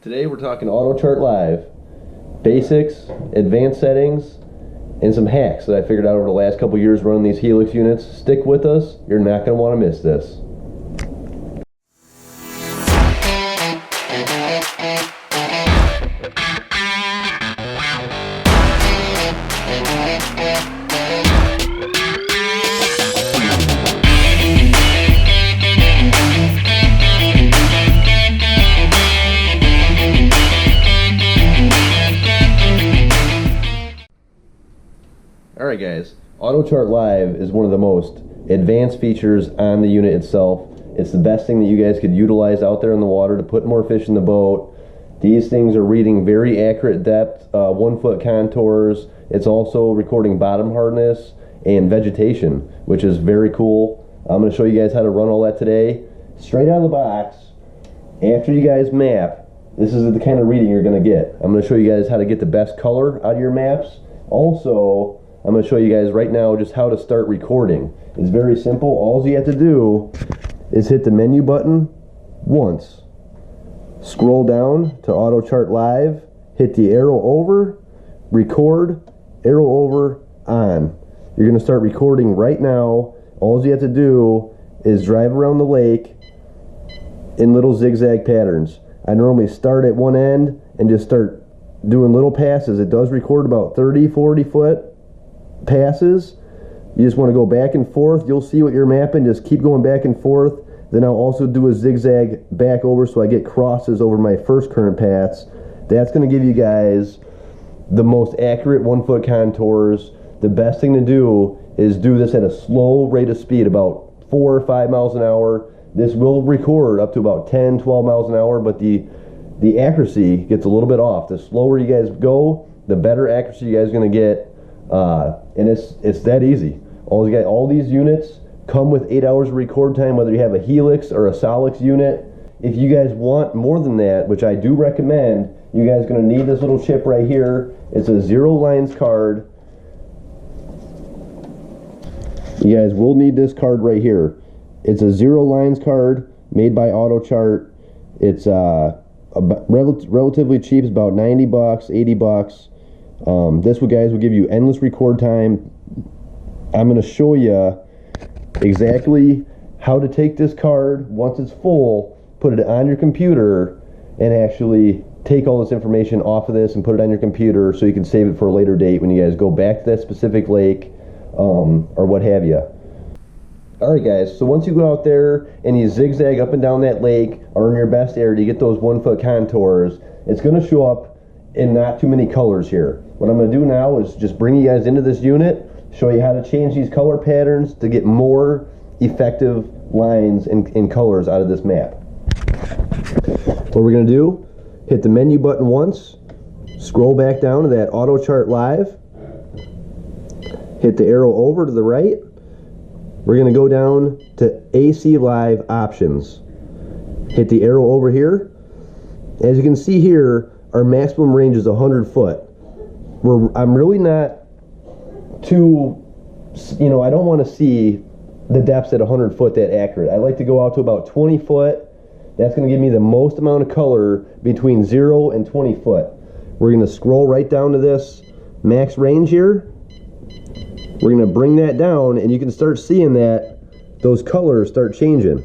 Today we're talking Autochart Live, basics, advanced settings, and some hacks that I figured out over the last couple years running these helix units. Stick with us, you're not going to want to miss this. Alright guys, Autochart Live is one of the most advanced features on the unit itself. It's the best thing that you guys could utilize out there in the water to put more fish in the boat. These things are reading very accurate depth, 1 foot contours. It's also recording bottom hardness and vegetation, which is very cool. I'm going to show you guys how to run all that today. Straight out of the box, after you guys map, this is the kind of reading you're going to get. I'm going to show you guys how to get the best color out of your maps. Also, I'm going to show you guys right now just how to start recording. It's very simple. All you have to do is hit the menu button once. Scroll down to Autochart Live, hit the arrow over, record, arrow over, on. You're going to start recording right now. All you have to do is drive around the lake in little zigzag patterns. I normally start at one end and just start doing little passes. It does record about 30-40 foot passes. You just want to go back and forth. You'll see what you're mapping. Just keep going back and forth. Then I'll also do a zigzag back over so I get crosses over my first current paths. That's going to give you guys the most accurate 1 foot contours. The best thing to do is do this at a slow rate of speed, about 4 or 5 miles an hour. This will record up to about 10-12 miles an hour, but the accuracy gets a little bit off. The slower you guys go, the better accuracy you guys are going to get. And it's that easy. All these units come with 8 hours of record time, whether you have a helix or a solix unit. If you guys want more than that, which I do recommend, you guys are going to need this little chip right here. It's a 0 lines card. You guys will need this card right here. It's a 0 lines card made by Autochart. It's relatively cheap. It's about 90 bucks, 80 bucks. This guys will give you endless record time. I'm going to show you exactly how to take this card once it's full, put it on your computer, and actually take all this information off of this and put it on your computer so you can save it for a later date when you guys go back to that specific lake or what have you. Alright guys, so once you go out there and you zigzag up and down that lake or in your best area to get those 1 foot contours, it's going to show up in not too many colors here. What I'm going to do now is just bring you guys into this unit, show you how to change these color patterns to get more effective lines and colors out of this map. What we're going to do, hit the menu button once, scroll back down to that Autochart Live, hit the arrow over to the right. We're going to go down to AC Live Options. Hit the arrow over here. As you can see here, our maximum range is 100 foot. I'm really not too, I don't want to see the depths at 100 foot that accurate. I like to go out to about 20 foot. That's going to give me the most amount of color between 0 and 20 foot. We're going to scroll right down to this max range here. We're going to bring that down, and you can start seeing that those colors start changing.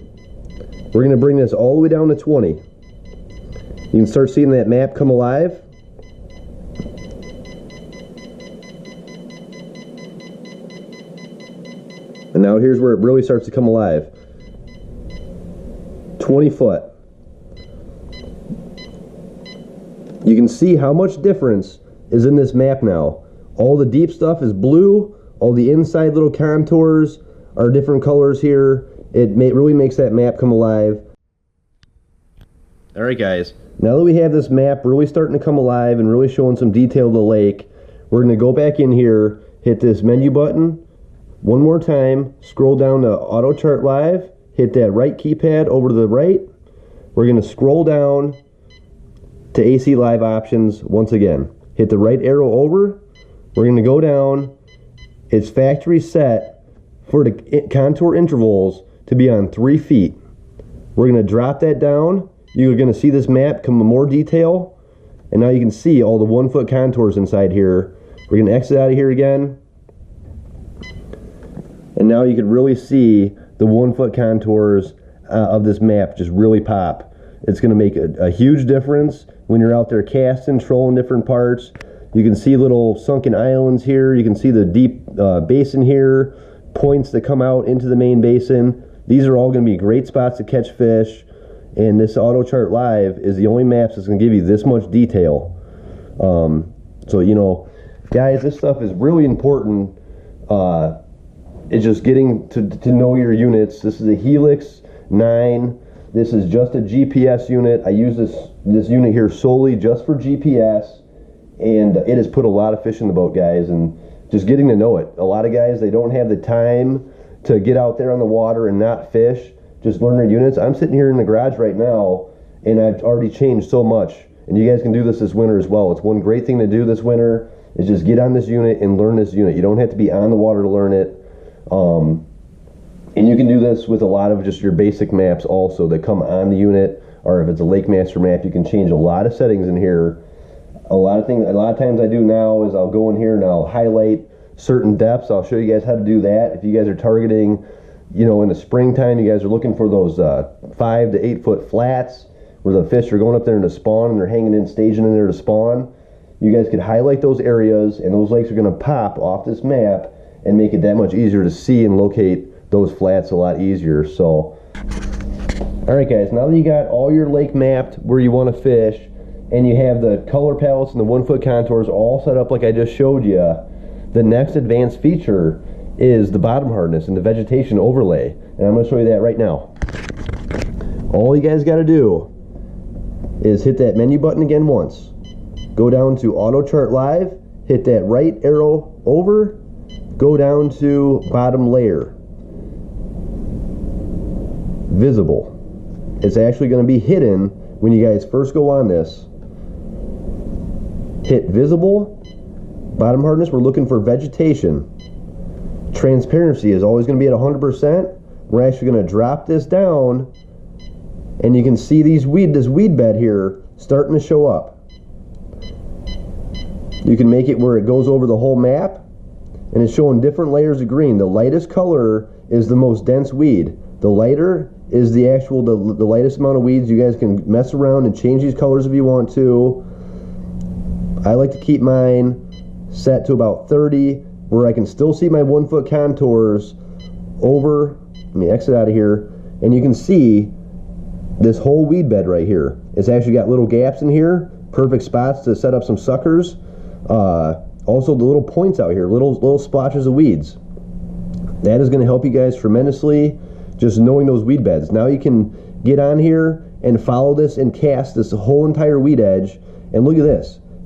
We're going to bring this all the way down to 20. You can start seeing that map come alive. And now here's where it really starts to come alive. 20 foot. You can see how much difference is in this map now. All the deep stuff is blue. All the inside little contours are different colors here. It really makes that map come alive. Alright guys, now that we have this map really starting to come alive and really showing some detail of the lake, we're going to go back in here, hit this menu button one more time, scroll down to Autochart Live, hit that right keypad over to the right. We're going to scroll down to AC Live Options once again. Hit the right arrow over. We're going to go down. It's factory set for the contour intervals to be on 3 feet. We're going to drop that down you're going to see this map come in more detail. And now you can see all the 1 foot contours inside here. We're going to exit out of here again. And now you can really see the 1 foot contours of this map just really pop. It's going to make a huge difference when you're out there casting, trolling different parts. You can see little sunken islands here. You can see the deep basin here, points that come out into the main basin. These are all going to be great spots to catch fish. And this Autochart Live is the only maps that's going to give you this much detail. So, you know, guys, this stuff is really important. It's just getting to know your units. This is a Helix 9. This is just a GPS unit. I use this unit here solely just for GPS, and it has put a lot of fish in the boat, guys, and just getting to know it. A lot of guys, they don't have the time to get out there on the water and not fish, just learn their units. I'm sitting here in the garage right now, and I've already changed so much, and you guys can do this winter as well. It's one great thing to do this winter is just get on this unit and learn this unit. You don't have to be on the water to learn it. And you can do this with a lot of just your basic maps also that come on the unit, or if it's a Lake Master map, you can change a lot of settings in here. A lot of times I do now is I'll go in here and I'll highlight certain depths. I'll show you guys how to do that. If you guys are targeting, you know, in the springtime, you guys are looking for those 5 to 8 foot flats where the fish are going up there to spawn and they're hanging in, staging in there to spawn. You guys could highlight those areas, and those lakes are going to pop off this map and make it that much easier to see and locate those flats a lot easier. So, all right, guys, now that you got all your lake mapped where you want to fish, and you have the color palettes and the 1 foot contours all set up like I just showed you, the next advanced feature is the bottom hardness and the vegetation overlay, and I'm going to show you that right now. All you guys got to do is hit that menu button again once, go down to Autochart Live, hit that right arrow over, go down to bottom layer, visible. It's actually going to be hidden when you guys first go on this. Hit visible, bottom hardness, we're looking for vegetation. Transparency is always going to be at 100%. We're actually going to drop this down, and you can see this weed bed here starting to show up. You can make it where it goes over the whole map, and it's showing different layers of green. The lightest color is the most dense weed. The lighter is the lightest amount of weeds. You guys can mess around and change these colors if you want to. I like to keep mine set to about 30, where I can still see my 1 foot contours over. Let me exit out of here, and you can see this whole weed bed right here. It's actually got little gaps in here, perfect spots to set up some suckers. Also the little points out here, little splotches of weeds. That is going to help you guys tremendously, just knowing those weed beds. Now you can get on here and follow this and cast this whole entire weed edge. And look at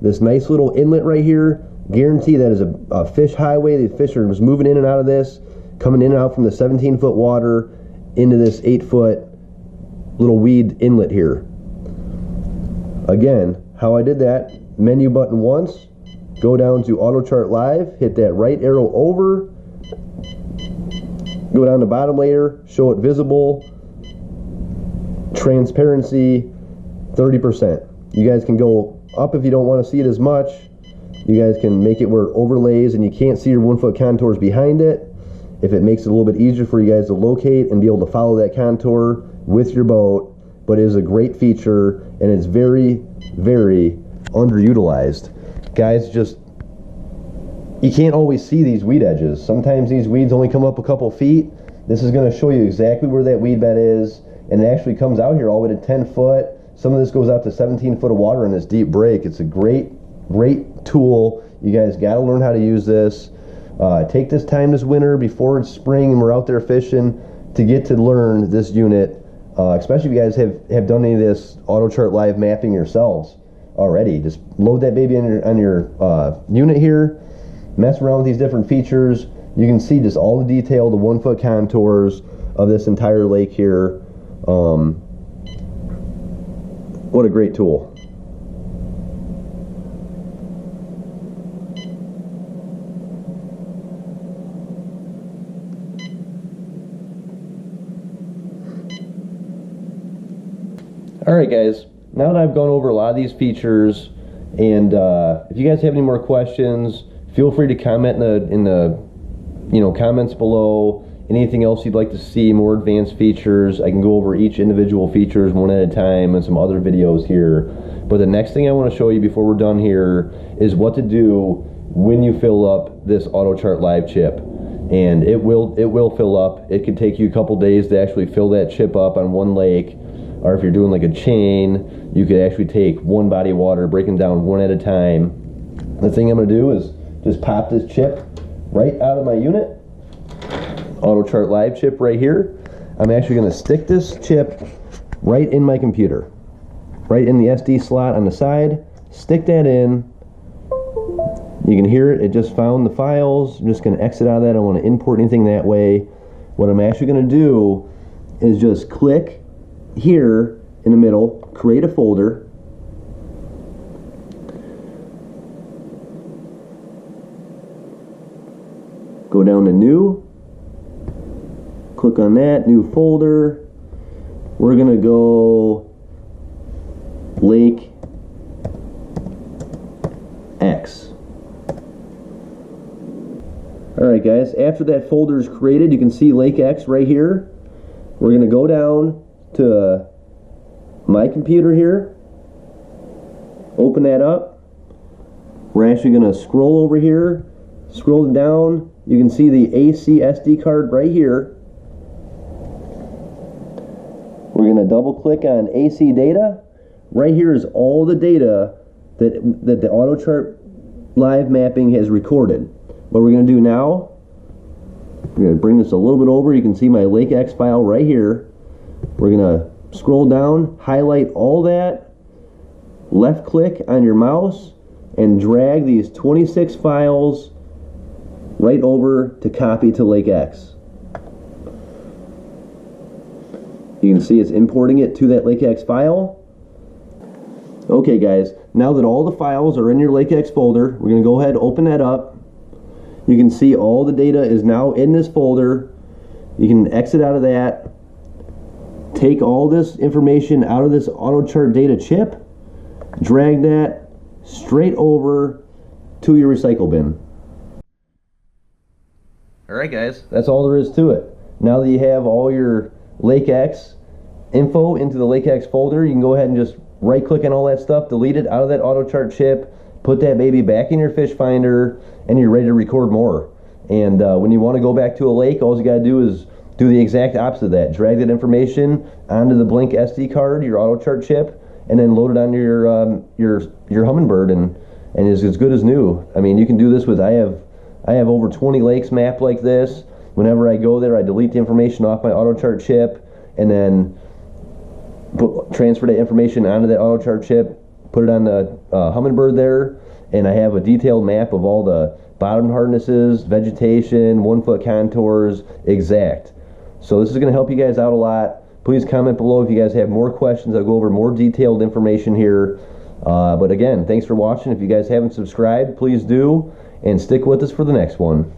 this nice little inlet right here. Guarantee that is a fish highway. The fish are just moving in and out of this, coming in and out from the 17 foot water into this 8 foot little weed inlet here. Again, how I did that, menu button once, go down to Autochart Live, hit that right arrow over, go down to bottom layer, show it visible, transparency 30%. You guys can go up if you don't want to see it as much. You guys can make it where it overlays and you can't see your 1 foot contours behind it. If it makes it a little bit easier for you guys to locate and be able to follow that contour with your boat. But it is a great feature, and it's very, very underutilized. Guys, you can't always see these weed edges. Sometimes these weeds only come up a couple feet. This is going to show you exactly where that weed bed is, and it actually comes out here all the way to 10 foot. Some of this goes out to 17 foot of water in this deep break. It's a great tool. You guys got to learn how to use this. Take this time this winter before it's spring and we're out there fishing to get to learn this unit, especially if you guys have done any of this Autochart Live mapping yourselves already. Just load that baby on your unit here, mess around with these different features. You can see just all the detail, the 1 foot contours of this entire lake here. What a great tool. Alright guys, now that I've gone over a lot of these features, and if you guys have any more questions, feel free to comment in the comments below. Anything else you'd like to see, more advanced features, I can go over each individual features one at a time in some other videos here. But the next thing I want to show you before we're done here is what to do when you fill up this Autochart live chip. And it will fill up. It could take you a couple days to actually fill that chip up on one lake, or if you're doing like a chain, you could actually take one body of water, break them down one at a time. The thing I'm going to do is just pop this chip right out of my unit. Autochart live chip right here. I'm actually going to stick this chip right in my computer, right in the SD slot on the side. Stick that in. You can hear it just found the files. I'm just going to exit out of that. I don't want to import anything that way. What I'm actually going to do is just click here in the middle, create a folder. Go down to new. Click on that, new folder. We're going to go Lake X. Alright guys, after that folder is created, you can see Lake X right here. We're going to go down to my computer here. Open that up. We're actually going to scroll over here. Scroll down. You can see the AC SD card right here. We're going to double click on AC data. Right here is all the data that the Autochart live mapping has recorded. What we're going to do now, we're going to bring this a little bit over. You can see my Lake X file right here. We're going to scroll down, highlight all that, left click on your mouse, and drag these 26 files right over to copy to Lake X. You can see it's importing it to that Lake X file. Okay guys, now that all the files are in your Lake X folder, we're going to go ahead and open that up. You can see all the data is now in this folder. You can exit out of that. Take all this information out of this Autochart data chip. Drag that straight over to your recycle bin. Alright guys, that's all there is to it. Now that you have all your Lake X info into the Lake X folder, you can go ahead and just right click on all that stuff, delete it out of that Autochart chip, put that baby back in your fish finder, and you're ready to record more. And when you want to go back to a lake, all you got to do is do the exact opposite of that. Drag that information onto the blank SD card, your Autochart chip, and then load it on your Humminbird, and it's as good as new. I mean, you can do this with, I have over 20 lakes mapped like this. Whenever I go there, I delete the information off my Autochart chip, and then transfer that information onto that Autochart chip, put it on the Humminbird there, and I have a detailed map of all the bottom hardnesses, vegetation, 1 foot contours, exact. So this is going to help you guys out a lot. Please comment below if you guys have more questions. I'll go over more detailed information here. But again, thanks for watching. If you guys haven't subscribed, please do, and stick with us for the next one.